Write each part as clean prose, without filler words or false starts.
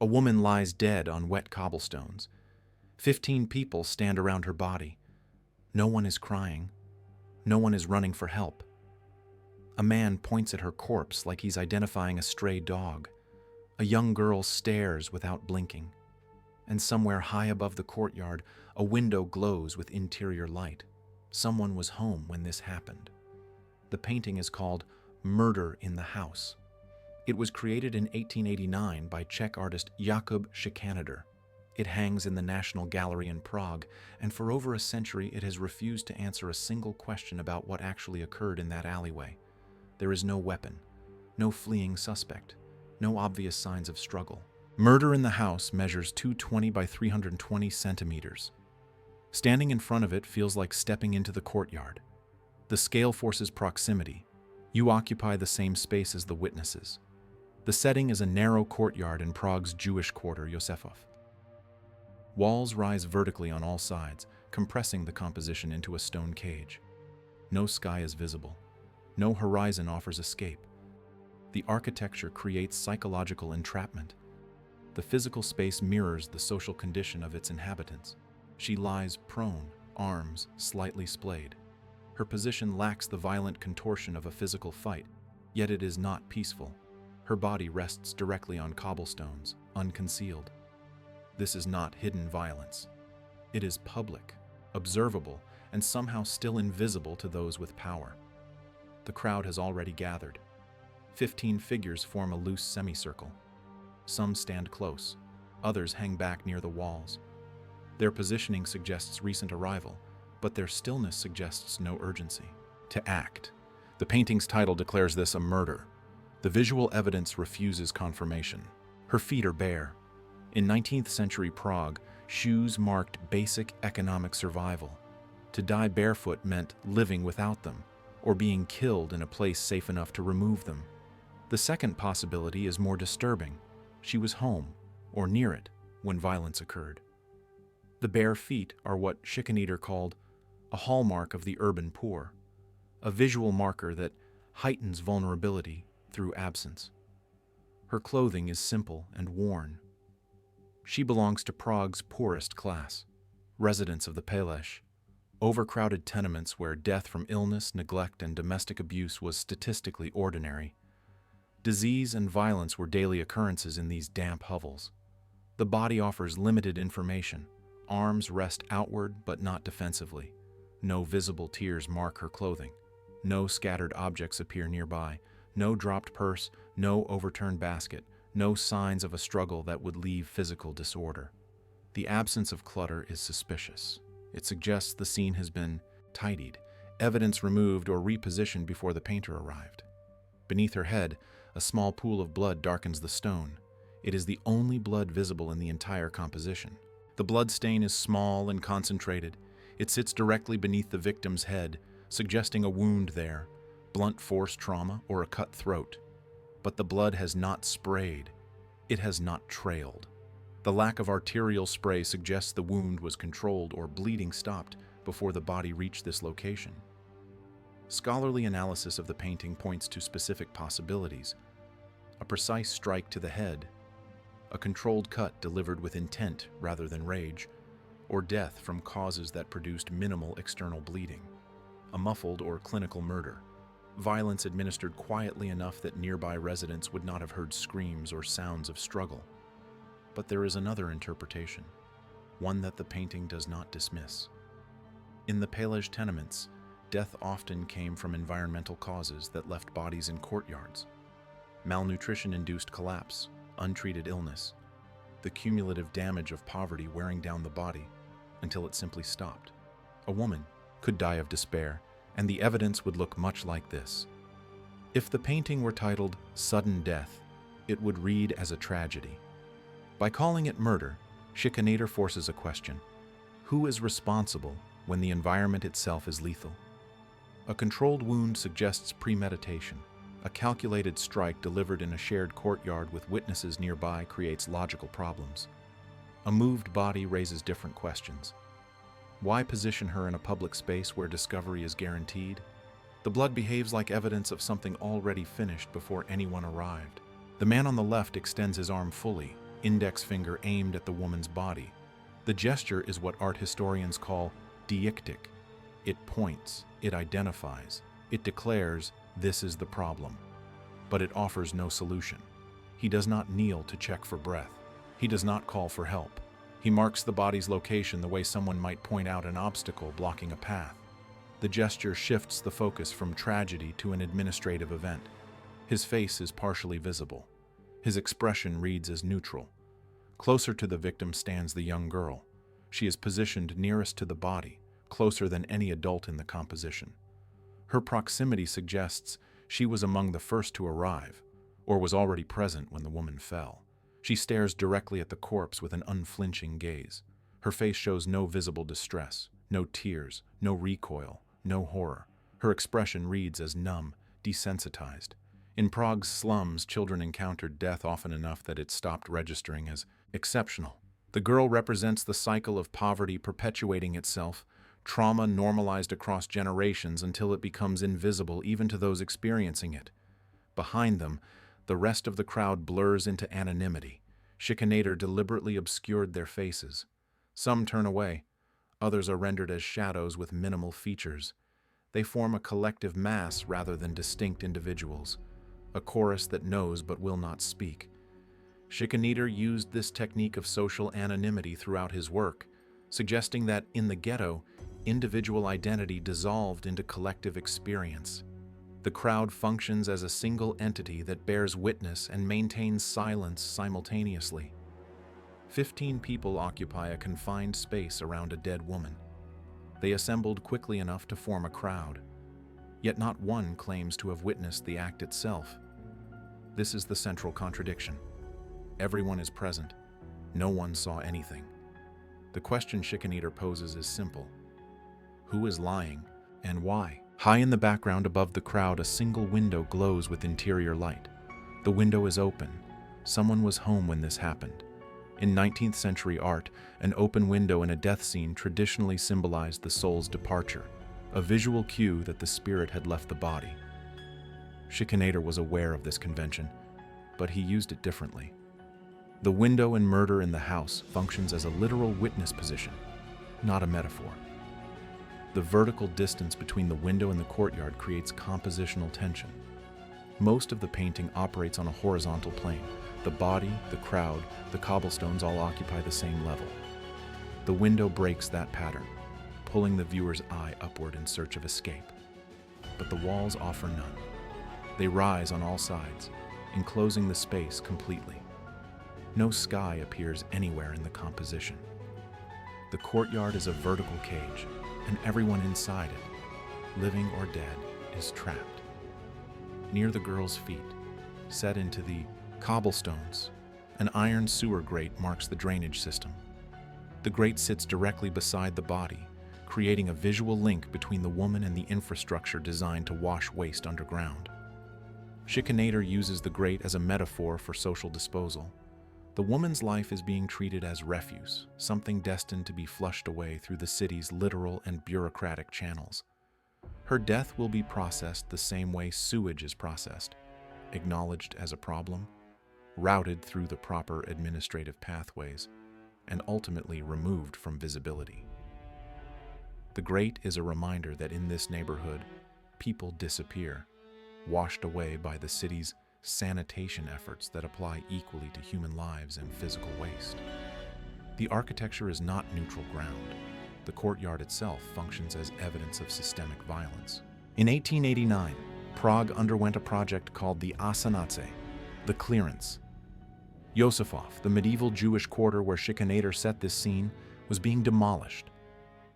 woman lies dead on wet cobblestones. 15 people stand around her body. No one is crying. No one is running for help. A man points at her corpse like he's identifying a stray dog. A young girl stares without blinking. And somewhere high above the courtyard, a window glows with interior light. Someone was home when this happened. The painting is called Murder in the House. It was created in 1889 by Czech artist Jakub Schikaneder. It hangs in the National Gallery in Prague, and for over a century it has refused to answer a single question about what actually occurred in that alleyway. There is no weapon, no fleeing suspect, no obvious signs of struggle. Murder in the House measures 220 by 320 centimeters. Standing in front of it feels like stepping into the courtyard. The scale forces proximity. You occupy the same space as the witnesses. The setting is a narrow courtyard in Prague's Jewish quarter, Josefov. Walls rise vertically on all sides, compressing the composition into a stone cage. No sky is visible. No horizon offers escape. The architecture creates psychological entrapment. The physical space mirrors the social condition of its inhabitants. She lies prone, arms slightly splayed. Her position lacks the violent contortion of a physical fight, yet it is not peaceful. Her body rests directly on cobblestones, unconcealed. This is not hidden violence. It is public, observable, and somehow still invisible to those with power. The crowd has already gathered. 15 figures form a loose semicircle. Some stand close, others hang back near the walls. Their positioning suggests recent arrival, but their stillness suggests no urgency. To act. The painting's title declares this a murder. The visual evidence refuses confirmation. Her feet are bare. In 19th century Prague, shoes marked basic economic survival. To die barefoot meant living without them, or being killed in a place safe enough to remove them. The second possibility is more disturbing. She was home, or near it, when violence occurred. The bare feet are what Schikaneder called a hallmark of the urban poor, a visual marker that heightens vulnerability through absence. Her clothing is simple and worn. She belongs to Prague's poorest class, residents of the Palež, overcrowded tenements where death from illness, neglect, and domestic abuse was statistically ordinary. Disease and violence were daily occurrences in these damp hovels. The body offers limited information. Arms rest outward but not defensively. No visible tears mark her clothing. No scattered objects appear nearby. No dropped purse, no overturned basket, no signs of a struggle that would leave physical disorder. The absence of clutter is suspicious. It suggests the scene has been tidied, evidence removed or repositioned before the painter arrived. Beneath her head, a small pool of blood darkens the stone. It is the only blood visible in the entire composition. The blood stain is small and concentrated. It sits directly beneath the victim's head, suggesting a wound there, blunt force trauma or a cut throat. But the blood has not sprayed. It has not trailed. The lack of arterial spray suggests the wound was controlled or bleeding stopped before the body reached this location. Scholarly analysis of the painting points to specific possibilities. A precise strike to the head, a controlled cut delivered with intent rather than rage, or death from causes that produced minimal external bleeding, a muffled or clinical murder, violence administered quietly enough that nearby residents would not have heard screams or sounds of struggle. But there is another interpretation, one that the painting does not dismiss. In the Palež tenements, death often came from environmental causes that left bodies in courtyards. Malnutrition-induced collapse, untreated illness, the cumulative damage of poverty wearing down the body until it simply stopped. A woman could die of despair, and the evidence would look much like this. If the painting were titled Sudden Death, it would read as a tragedy. By calling it murder, Schikaneder forces a question. Who is responsible when the environment itself is lethal? A controlled wound suggests premeditation. A calculated strike delivered in a shared courtyard with witnesses nearby creates logical problems. A moved body raises different questions. Why position her in a public space where discovery is guaranteed? The blood behaves like evidence of something already finished before anyone arrived. The man on the left extends his arm fully, index finger aimed at the woman's body. The gesture is what art historians call deictic. It points, it identifies, it declares, "This is the problem." But it offers no solution. He does not kneel to check for breath. He does not call for help. He marks the body's location the way someone might point out an obstacle blocking a path. The gesture shifts the focus from tragedy to an administrative event. His face is partially visible. His expression reads as neutral. Closer to the victim stands the young girl. She is positioned nearest to the body, closer than any adult in the composition. Her proximity suggests she was among the first to arrive, or was already present when the woman fell. She stares directly at the corpse with an unflinching gaze. Her face shows no visible distress, no tears, no recoil, no horror. Her expression reads as numb, desensitized. In Prague's slums, children encountered death often enough that it stopped registering as exceptional. The girl represents the cycle of poverty perpetuating itself, trauma normalized across generations until it becomes invisible even to those experiencing it. Behind them, the rest of the crowd blurs into anonymity. Schikaneder deliberately obscured their faces. Some turn away. Others are rendered as shadows with minimal features. They form a collective mass rather than distinct individuals, a chorus that knows but will not speak. Schikaneder used this technique of social anonymity throughout his work, suggesting that in the ghetto, individual identity dissolved into collective experience. The crowd functions as a single entity that bears witness and maintains silence simultaneously. 15 people occupy a confined space around a dead woman. They assembled quickly enough to form a crowd, yet not one claims to have witnessed the act itself. This is the central contradiction. Everyone is present. No one saw anything. The question Schikaneder poses is simple. Who is lying, and why? High in the background above the crowd, a single window glows with interior light. The window is open. Someone was home when this happened. In 19th century art, an open window in a death scene traditionally symbolized the soul's departure, a visual cue that the spirit had left the body. Schikaneder was aware of this convention, but he used it differently. The window in Murder in the House functions as a literal witness position, not a metaphor. The vertical distance between the window and the courtyard creates compositional tension. Most of the painting operates on a horizontal plane. The body, the crowd, the cobblestones all occupy the same level. The window breaks that pattern, pulling the viewer's eye upward in search of escape. But the walls offer none. They rise on all sides, enclosing the space completely. No sky appears anywhere in the composition. The courtyard is a vertical cage, and everyone inside it, living or dead, is trapped. Near the girl's feet, set into the cobblestones, an iron sewer grate marks the drainage system. The grate sits directly beside the body, creating a visual link between the woman and the infrastructure designed to wash waste underground. Schikaneder uses the grate as a metaphor for social disposal. The woman's life is being treated as refuse, something destined to be flushed away through the city's literal and bureaucratic channels. Her death will be processed the same way sewage is processed, acknowledged as a problem, routed through the proper administrative pathways, and ultimately removed from visibility. The grate is a reminder that in this neighborhood, people disappear, washed away by the city's sanitation efforts that apply equally to human lives and physical waste. The architecture is not neutral ground. The courtyard itself functions as evidence of systemic violence. In 1889, Prague underwent a project called the Asanace, the clearance. Josefov, the medieval Jewish quarter where Schikaneder set this scene, was being demolished.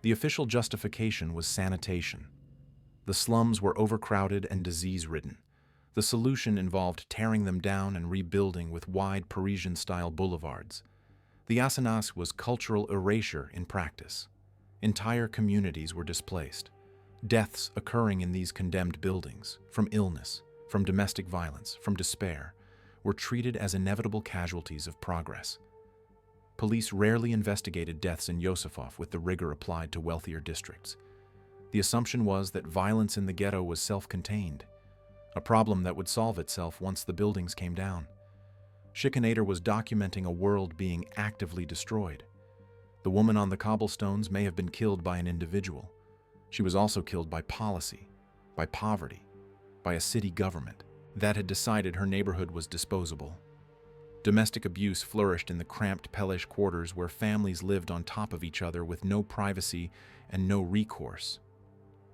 The official justification was sanitation. The slums were overcrowded and disease-ridden. The solution involved tearing them down and rebuilding with wide Parisian-style boulevards. The Asanace was cultural erasure in practice. Entire communities were displaced. Deaths occurring in these condemned buildings, from illness, from domestic violence, from despair, were treated as inevitable casualties of progress. Police rarely investigated deaths in Josefov with the rigor applied to wealthier districts. The assumption was that violence in the ghetto was self-contained, a problem that would solve itself once the buildings came down. Schikaneder was documenting a world being actively destroyed. The woman on the cobblestones may have been killed by an individual. She was also killed by policy, by poverty, by a city government that had decided her neighborhood was disposable. Domestic abuse flourished in the cramped Polish quarters where families lived on top of each other with no privacy and no recourse.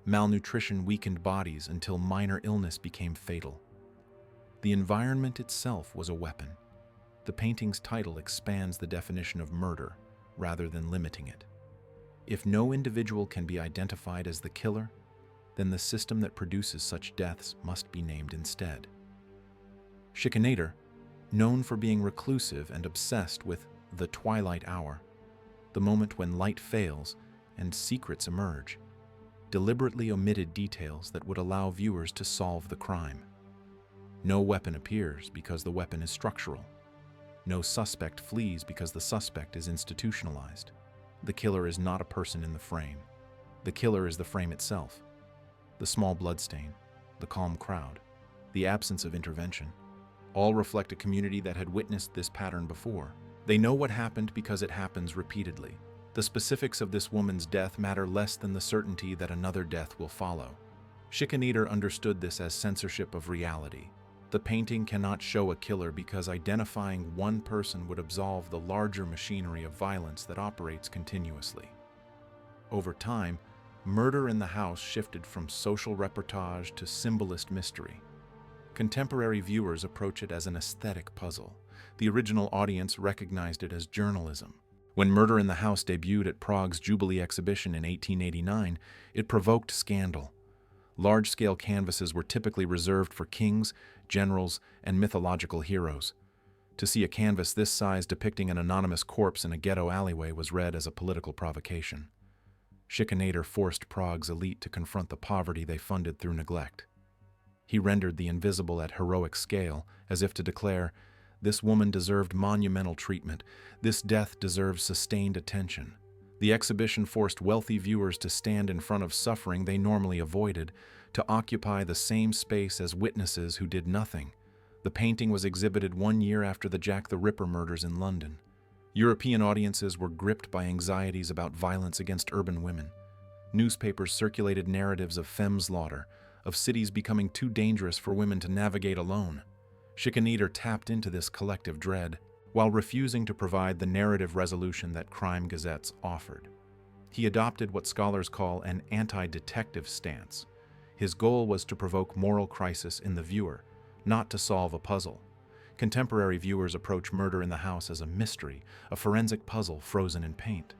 Malnutrition weakened bodies until minor illness became fatal. The environment itself was a weapon. The painting's title expands the definition of murder rather than limiting it. If no individual can be identified as the killer, then the system that produces such deaths must be named instead. Schikaneder, known for being reclusive and obsessed with the twilight hour, the moment when light fails and secrets emerge, deliberately omitted details that would allow viewers to solve the crime. No weapon appears because the weapon is structural. No suspect flees because the suspect is institutionalized. The killer is not a person in the frame. The killer is the frame itself. The small bloodstain, the calm crowd, the absence of intervention, all reflect a community that had witnessed this pattern before. They know what happened because it happens repeatedly. The specifics of this woman's death matter less than the certainty that another death will follow. Schikaneder understood this as censorship of reality. The painting cannot show a killer because identifying one person would absolve the larger machinery of violence that operates continuously. Over time, Murder in the House shifted from social reportage to symbolist mystery. Contemporary viewers approach it as an aesthetic puzzle. The original audience recognized it as journalism. When Murder in the House debuted at Prague's Jubilee exhibition in 1889, it provoked scandal. Large-scale canvases were typically reserved for kings, generals, and mythological heroes. To see a canvas this size depicting an anonymous corpse in a ghetto alleyway was read as a political provocation. Schikaneder forced Prague's elite to confront the poverty they funded through neglect. He rendered the invisible at heroic scale, as if to declare, "This woman deserved monumental treatment. This death deserves sustained attention." The exhibition forced wealthy viewers to stand in front of suffering they normally avoided, to occupy the same space as witnesses who did nothing. The painting was exhibited 1 year after the Jack the Ripper murders in London. European audiences were gripped by anxieties about violence against urban women. Newspapers circulated narratives of femme slaughter, of cities becoming too dangerous for women to navigate alone. Schikaneder tapped into this collective dread, while refusing to provide the narrative resolution that crime gazettes offered. He adopted what scholars call an anti-detective stance. His goal was to provoke moral crisis in the viewer, not to solve a puzzle. Contemporary viewers approach Murder in the House as a mystery, a forensic puzzle frozen in paint.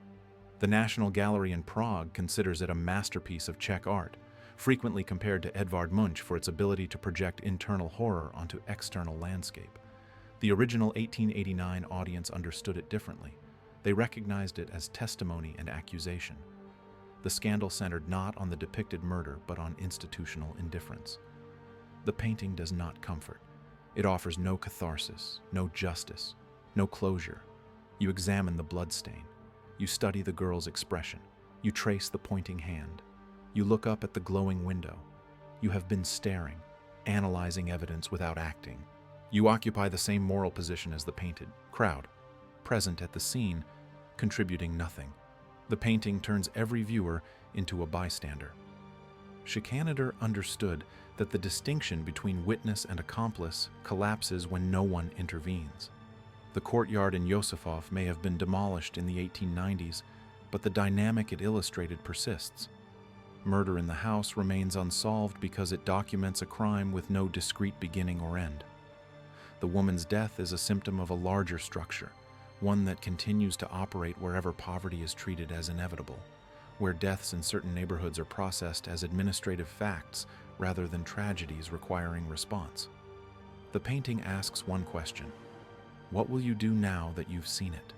The National Gallery in Prague considers it a masterpiece of Czech art, frequently compared to Edvard Munch for its ability to project internal horror onto external landscape. The original 1889 audience understood it differently. They recognized it as testimony and accusation. The scandal centered not on the depicted murder, but on institutional indifference. The painting does not comfort. It offers no catharsis, no justice, no closure. You examine the bloodstain. You study the girl's expression. You trace the pointing hand. You look up at the glowing window. You have been staring, analyzing evidence without acting. You occupy the same moral position as the painted crowd, present at the scene, contributing nothing. The painting turns every viewer into a bystander. Schikaneder understood that the distinction between witness and accomplice collapses when no one intervenes. The courtyard in Yosifov may have been demolished in the 1890s, but the dynamic it illustrated persists. Murder in the House remains unsolved because it documents a crime with no discrete beginning or end. The woman's death is a symptom of a larger structure, one that continues to operate wherever poverty is treated as inevitable, where deaths in certain neighborhoods are processed as administrative facts rather than tragedies requiring response. The painting asks one question: what will you do now that you've seen it?